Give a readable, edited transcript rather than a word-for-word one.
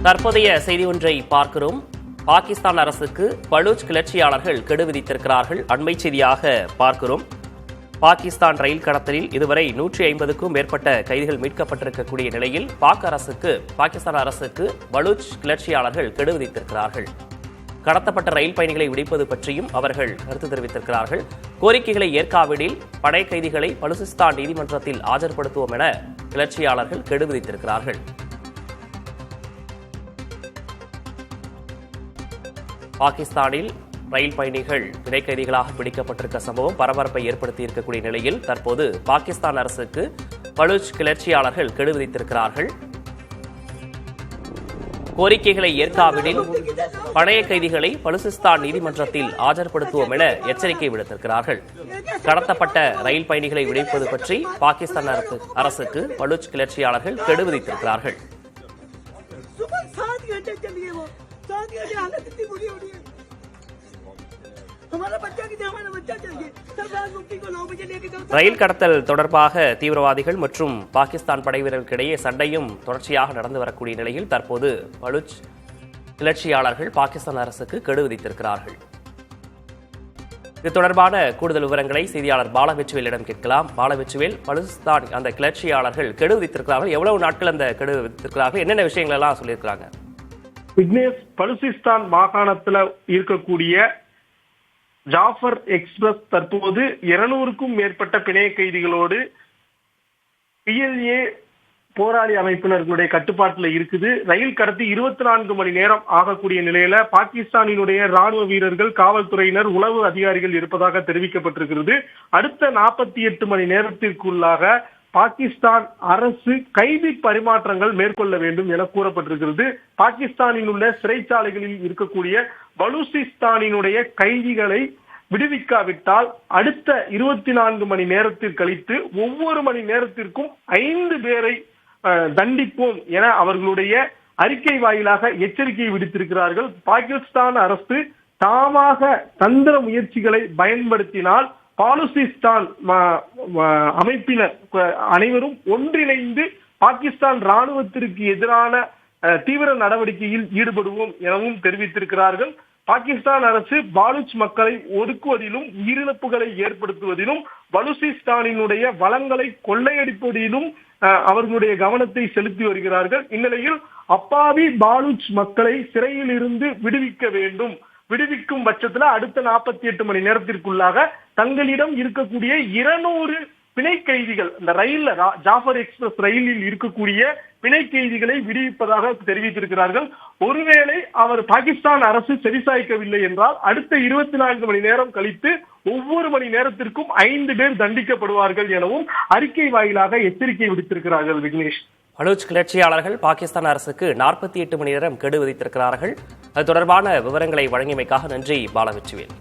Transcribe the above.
தற்போதைய செய்தி ஒன்றை பார்க்கிறோம். பாகிஸ்தான் அரசுக்கு பலூச் கிளர்ச்சியாளர்கள் கெடு விதித்திருக்கிறார்கள். அண்மை செய்தியாக பார்க்கிறோம். பாகிஸ்தான் ரயில் கடத்தலில் இதுவரை 150க்கும் மேற்பட்ட கைதிகள் மீட்கப்பட்டிருக்கக்கூடிய நிலையில் பாகிஸ்தான் அரசுக்கு பலூச் கிளர்ச்சியாளர்கள் கெடு விதித்திருக்கிறார்கள். கடத்தப்பட்ட ரயில் பயணிகளை விடுவிப்பது பற்றியும் அவர்கள் கருத்து தெரிவித்திருக்கிறார்கள். கோரிக்கைகளை ஏற்காவிடில் படை கைதிகளை பலுசிஸ்தான் நீதிமன்றத்தில் ஆஜர்படுத்துவோம் என கிளர்ச்சியாளர்கள் கெடு விதித்திருக்கிறார்கள். பாகிஸ்தானில் ரயில் பயணிகள் பிணை கைதிகளாக பிடிக்கப்பட்டிருக்க சம்பவம் பரபரப்பை ஏற்படுத்தி இருக்கக்கூடிய நிலையில் தற்போது பாகிஸ்தான் அரசுக்கு பலூச் கிளர்ச்சியாளர்கள் கெடு விதித்திருக்கிறார்கள். கோரிக்கைகளை ஏற்காவிடில் பழைய கைதிகளை பலுசிஸ்தான் நீதிமன்றத்தில் ஆஜர்படுத்துவோம் என எச்சரிக்கை விடுத்திருக்கிறார்கள். கடத்தப்பட்ட ரயில் பயணிகளை விடுவிப்பது பற்றி பாகிஸ்தான் அரசுக்கு பலூச் கிளர்ச்சியாளர்கள் கெடு விதித்திருக்கிறார்கள். ரயில் கடத்தல் தொடர்பாக தீவிரவாதிகள் மற்றும் பாகிஸ்தான் படைவீரர்களுக்கிடையே சண்டையும் தொடர்ச்சியாக நடந்து வரக்கூடிய நிலையில் தற்போது பலூச் கிளர்ச்சியாளர்கள் பாகிஸ்தான் அரசுக்கு கெடு விதித்திருக்கிறார்கள். இது தொடர்பான கூடுதல் விவரங்களை செய்தியாளர் பாலவெச்சுவேலிடம் கேட்கலாம். பாலவெச்சுவேல், பலுசிஸ்தான் அந்த கிளர்ச்சியாளர்கள் கெடு விதித்திருக்கிறார்கள். எவ்வளவு நாட்கள் அந்த கெடு விதித்திருக்கிறார்கள்? என்னென்ன விஷயங்கள் எல்லாம் சொல்லியிருக்கிறாங்க? விக்னேஷ், பலுசிஸ்தான் மாகாணத்தில் இருக்கக்கூடிய ஜாஃபர் எக்ஸ்பிரஸ் தற்போது 200க்கும் மேற்பட்ட பிணை கைதிகளோடு PLA போராளி அமைப்பினர்களுடைய கட்டுப்பாட்டில் இருக்குது. ரயில் கடத்தி 24 மணி நேரம் ஆகக்கூடிய நிலையில பாகிஸ்தானினுடைய ராணுவ வீரர்கள், காவல்துறையினர், உளவு அதிகாரிகள் இருப்பதாக தெரிவிக்கப்பட்டிருக்கிறது. அடுத்த 48 மணி நேரத்திற்குள்ளாக பாகிஸ்தான் அரசு கைதி பரிமாற்றங்கள் மேற்கொள்ள வேண்டும் என கூறப்பட்டிருக்கிறது. பாகிஸ்தானில் உள்ள சிறைச்சாலைகளில் இருக்கக்கூடிய பலூசிஸ்தானினுடைய கைதிகளை விடுவிக்காவிட்டால் அடுத்த 24 மணி நேரத்தில் கழித்து ஒவ்வொரு மணி நேரத்திற்கும் 5 பேரை தண்டிப்போம் என அவர்களுடைய அறிக்கை வாயிலாக எச்சரிக்கை விடுத்திருக்கிறார்கள். பாகிஸ்தான் அரசு தாமாக தந்திர முயற்சிகளை பயன்படுத்தினால் பலுசிஸ்தான் அமைப்பினர் அனைவரும் ஒன்றிணைந்து பாகிஸ்தான் ராணுவத்திற்கு எதிரான தீவிர நடவடிக்கையில் ஈடுபடுவோம் எனவும் தெரிவித்திருக்கிறார்கள். பாகிஸ்தான் அரசு பலூச் மக்களை ஒடுக்குவதிலும் உயிரிழப்புகளை ஏற்படுத்துவதிலும் பலுசிஸ்தானினுடைய வளங்களை கொள்ளையடிப்பதிலும் அவர்களுடைய கவனத்தை செலுத்தி வருகிறார்கள். இந்நிலையில் அப்பாவி பலூச் மக்களை சிறையில் இருந்து விடுவிக்க வேண்டும். விடுவிக்கும் பட்சத்துல அடுத்த 48 மணி நேரத்திற்குள்ளாக தங்களிடம் இருக்கக்கூடிய 200 பிணை கைதிகள், இந்த ரயில்ல ஜாஃபர் எக்ஸ்பிரஸ் ரயிலில் இருக்கக்கூடிய பிணை கைதிகளை விடுவிப்பதாக தெரிவித்திருக்கிறார்கள். ஒருவேளை அவர் பாகிஸ்தான் அரசு செவிசாய்க்கவில்லை என்றால் அடுத்த 24 மணி நேரம் கழித்து ஒவ்வொரு மணி நேரத்திற்கும் 5 பேர் தண்டிக்கப்படுவார்கள் எனவும் அறிக்கை வாயிலாக எச்சரிக்கை விடுத்திருக்கிறார்கள். விக்னேஷ், பலூச் கிளர்ச்சியாளர்கள் பாகிஸ்தான் அரசுக்கு 48 மணி நேரம் கெடு விதித்திருக்கிறார்கள். அது தொடர்பான விவரங்களை வழங்கியமைக்காக நன்றி பாலவெச்சுவேல்.